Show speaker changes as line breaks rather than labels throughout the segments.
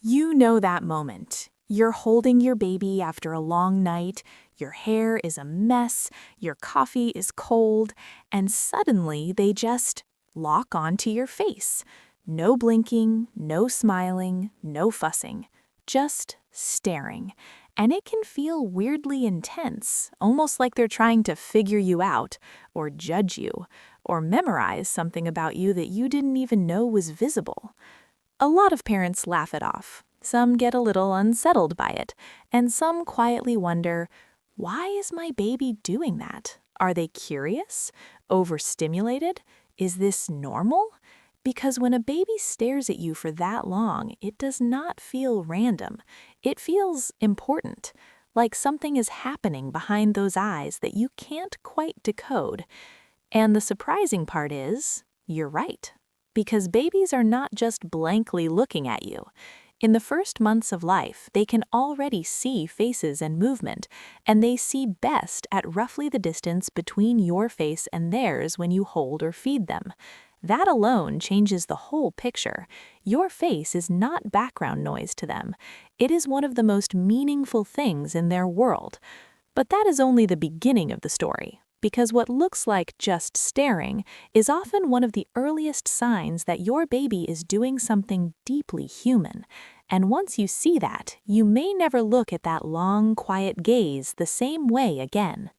You know that moment. You're holding your baby after a long night, your hair is a mess, your coffee is cold, and suddenly they just lock onto your face. No blinking, no smiling, no fussing, just staring. And it can feel weirdly intense, almost like they're trying to figure you out, or judge you, or memorize something about you that you didn't even know was visible. A lot of parents laugh it off. Some get a little unsettled by it, and some quietly wonder, why is my baby doing that? Are they curious? Overstimulated? Is this normal? Because when a baby stares at you for that long, it does not feel random. It feels important, like something is happening behind those eyes that you can't quite decode. And the surprising part is, you're right. Because babies are not just blankly looking at you. In the first months of life, they can already see faces and movement, and they see best at roughly the distance between your face and theirs when you hold or feed them. That alone changes the whole picture. Your face is not background noise to them. It is one of the most meaningful things in their world. But that is only the beginning of the story. Because what looks like just staring is often one of the earliest signs that your baby is doing something deeply human. And once you see that, you may never look at that long, quiet gaze the same way again.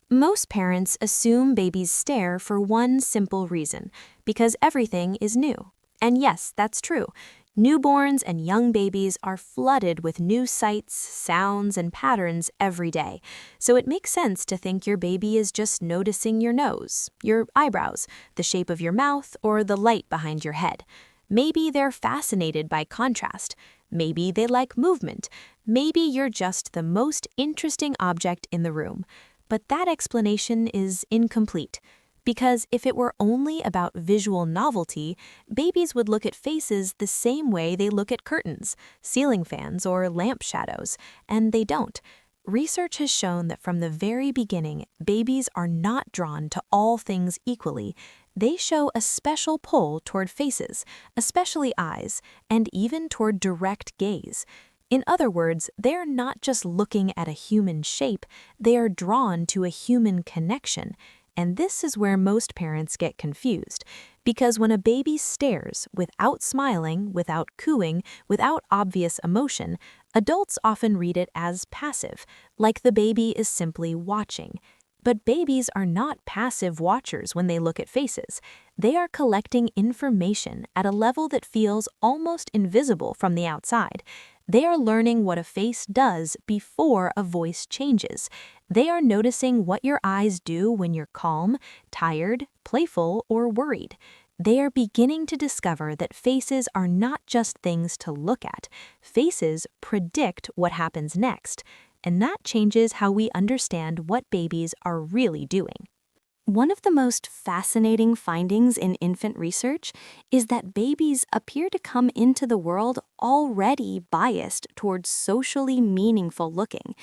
Most parents assume babies stare for one simple reason, because everything is new. And yes, that's true. Newborns and young babies are flooded with new sights, sounds, and patterns every day. So it makes sense to think your baby is just noticing your nose, your eyebrows, the shape of your mouth, or the light behind your head. Maybe they're fascinated by contrast. Maybe they like movement. Maybe you're just the most interesting object in the room. But that explanation is incomplete. Because if it were only about visual novelty, babies would look at faces the same way they look at curtains, ceiling fans, or lamp shadows, and they don't. Research has shown that from the very beginning, babies are not drawn to all things equally. They show a special pull toward faces, especially eyes, and even toward direct gaze. In other words, they're not just looking at a human shape, they are drawn to a human connection. And this is where most parents get confused, because when a baby stares without smiling, without cooing, without obvious emotion, adults often read it as passive, like the baby is simply watching. But babies are not passive watchers when they look at faces. They are collecting information at a level that feels almost invisible from the outside. They are learning what a face does before a voice changes. They are noticing what your eyes do when you're calm, tired, playful, or worried. They are beginning to discover that faces are not just things to look at. Faces predict what happens next, and that changes how we understand what babies are really doing. One of the most fascinating findings in infant research is that babies appear to come into the world already biased towards socially meaningful looking.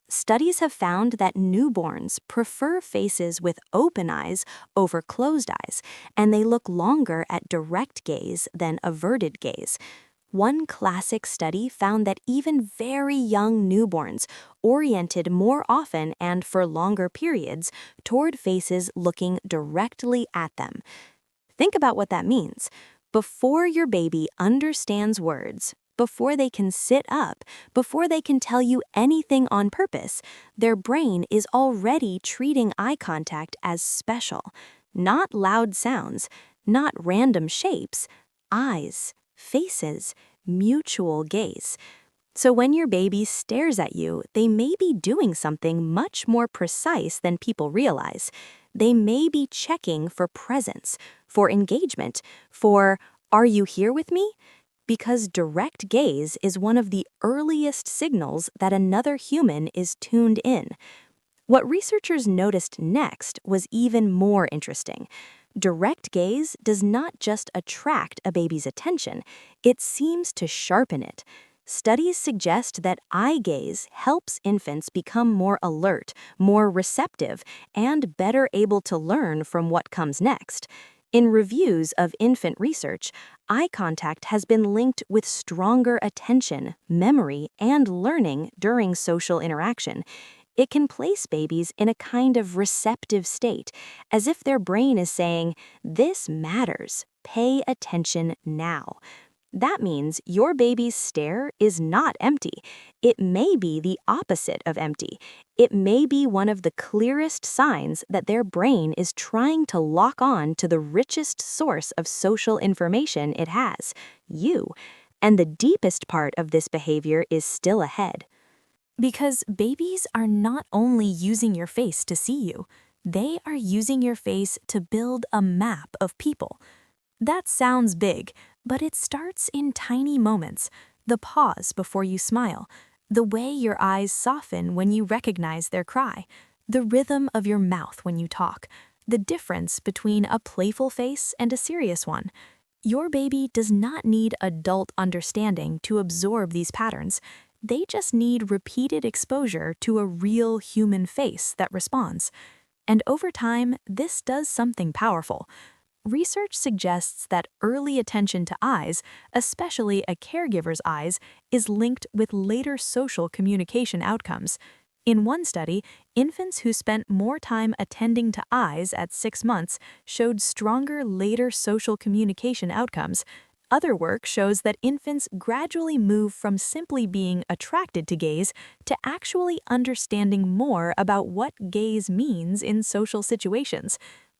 Studies have found that newborns prefer faces with open eyes over closed eyes, and they look longer at direct gaze than averted gaze. One classic study found that even very young newborns oriented more often and for longer periods toward faces looking directly at them. Think about what that means. Before your baby understands words, before they can sit up, before they can tell you anything on purpose, their brain is already treating eye contact as special. Not loud sounds, not random shapes, eyes, faces, mutual gaze. So when your baby stares at you, they may be doing something much more precise than people realize. They may be checking for presence, for engagement, for, "Are you here with me?" Because direct gaze is one of the earliest signals that another human is tuned in. What researchers noticed next was even more interesting. Direct gaze does not just attract a baby's attention, it seems to sharpen it. Studies suggest that eye gaze helps infants become more alert, more receptive, and better able to learn from what comes next. In reviews of infant research, eye contact has been linked with stronger attention, memory, and learning during social interaction. It can place babies in a kind of receptive state, as if their brain is saying, "This matters. Pay attention now." That means your baby's stare is not empty. It may be the opposite of empty. It may be one of the clearest signs that their brain is trying to lock on to the richest source of social information it has, you. And the deepest part of this behavior is still ahead.
Because babies are not only using your face to see you, they are using your face to build a map of people. That sounds big, but it starts in tiny moments. The pause before you smile, the way your eyes soften when you recognize their cry, the rhythm of your mouth when you talk, the difference between a playful face and a serious one. Your baby does not need adult understanding to absorb these patterns. They just need repeated exposure to a real human face that responds. And over time, this does something powerful. Research suggests that early attention to eyes, especially a caregiver's eyes, is linked with later social communication outcomes. In one study, infants who spent more time attending to eyes at 6 months showed stronger later social communication outcomes. Other work shows that infants gradually move from simply being attracted to gaze to actually understanding more about what gaze means in social situations.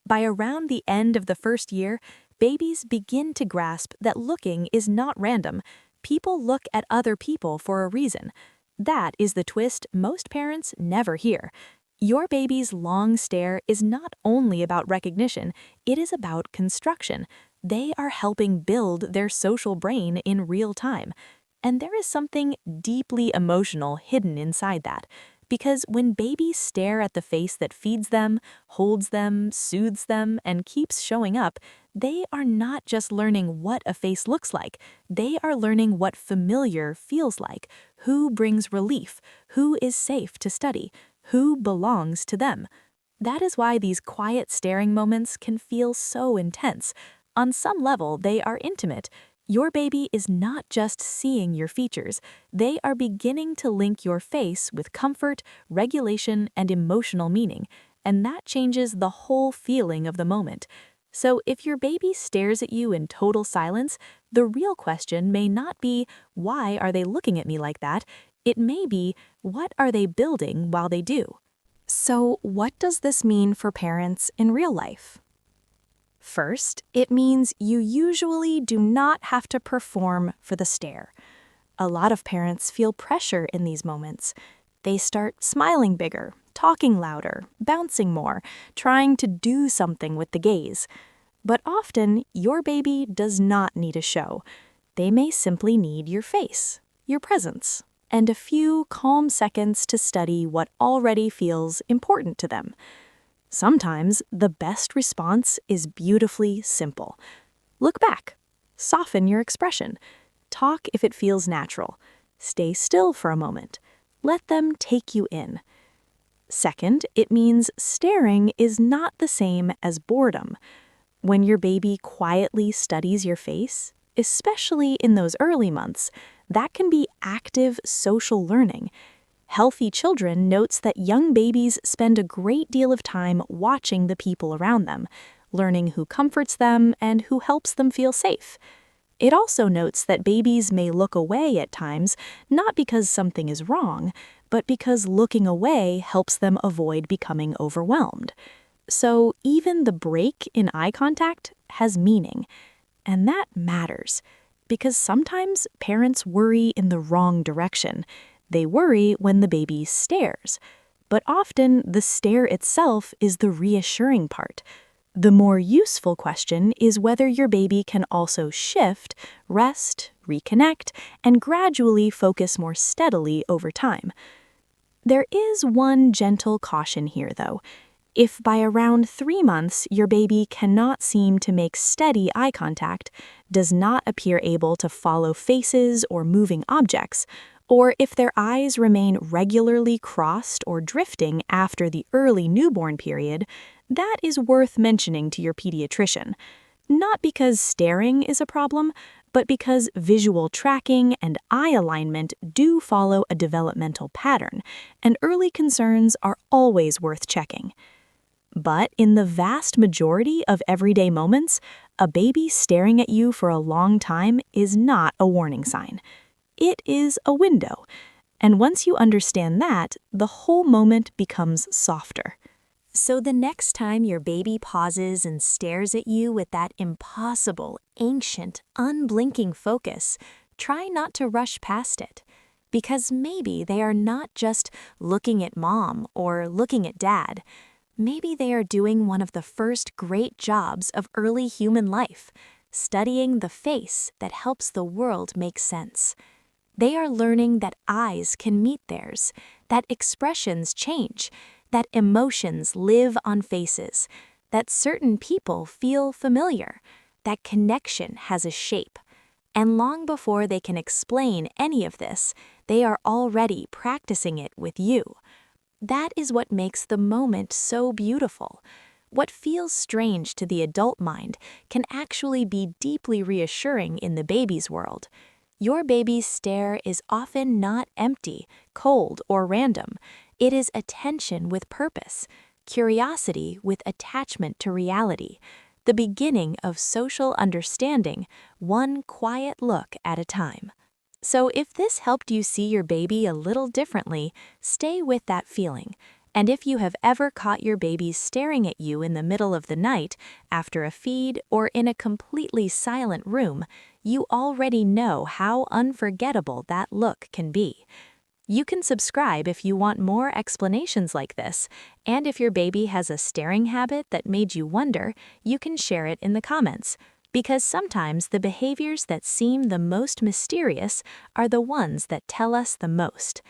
By around the end of the first year, babies begin to grasp that looking is not random. People look at other people for a reason. That is the twist most parents never hear. Your baby's long stare is not only about recognition, it is about construction. They are helping build their social brain in real time. And there is something deeply emotional hidden inside that. Because when babies stare at the face that feeds them, holds them, soothes them, and keeps showing up, they are not just learning what a face looks like. They are learning what familiar feels like, who brings relief, who is safe to study, who belongs to them. That is why these quiet staring moments can feel so intense. On some level, they are intimate. Your baby is not just seeing your features. They are beginning to link your face with comfort, regulation, and emotional meaning, and that changes the whole feeling of the moment. So if your baby stares at you in total silence, the real question may not be, why are they looking at me like that? It may be, what are they building while they do? So what does this mean for parents in real life? First, it means you usually do not have to perform for the stare. A lot of parents feel pressure in these moments. They start smiling bigger, talking louder, bouncing more, trying to do something with the gaze. But often, your baby does not need a show. They may simply need your face, your presence, and a few calm seconds to study what already feels important to them. Sometimes the best response is beautifully simple. Look back. Soften your expression. Talk if it feels natural. Stay still for a moment. Let them take you in. Second, it means staring is not the same as boredom. When your baby quietly studies your face, especially in those early months, that can be active social learning. Healthy Children notes that young babies spend a great deal of time watching the people around them, learning who comforts them and who helps them feel safe. It also notes that babies may look away at times, not because something is wrong, but because looking away helps them avoid becoming overwhelmed. So even the break in eye contact has meaning. And that matters, because sometimes parents worry in the wrong direction. They worry when the baby stares, but often the stare itself is the reassuring part. The more useful question is whether your baby can also shift, rest, reconnect, and gradually focus more steadily over time. There is one gentle caution here, though. If by around 3 months your baby cannot seem to make steady eye contact, does not appear able to follow faces or moving objects, or if their eyes remain regularly crossed or drifting after the early newborn period, that is worth mentioning to your pediatrician. Not because staring is a problem, but because visual tracking and eye alignment do follow a developmental pattern, and early concerns are always worth checking. But in the vast majority of everyday moments, a baby staring at you for a long time is not a warning sign. It is a window. And once you understand that, the whole moment becomes softer.
So the next time your baby pauses and stares at you with that impossible, ancient, unblinking focus, try not to rush past it. Because maybe they are not just looking at mom or looking at dad. Maybe they are doing one of the first great jobs of early human life, studying the face that helps the world make sense. They are learning that eyes can meet theirs, that expressions change, that emotions live on faces, that certain people feel familiar, that connection has a shape. And long before they can explain any of this, they are already practicing it with you. That is what makes the moment so beautiful. What feels strange to the adult mind can actually be deeply reassuring in the baby's world. Your baby's stare is often not empty, cold, or random. It is attention with purpose, curiosity with attachment to reality, the beginning of social understanding, one quiet look at a time. So if this helped you see your baby a little differently, stay with that feeling. And if you have ever caught your baby staring at you in the middle of the night, after a feed, or in a completely silent room, you already know how unforgettable that look can be. You can subscribe if you want more explanations like this, and if your baby has a staring habit that made you wonder, you can share it in the comments. Because sometimes the behaviors that seem the most mysterious are the ones that tell us the most.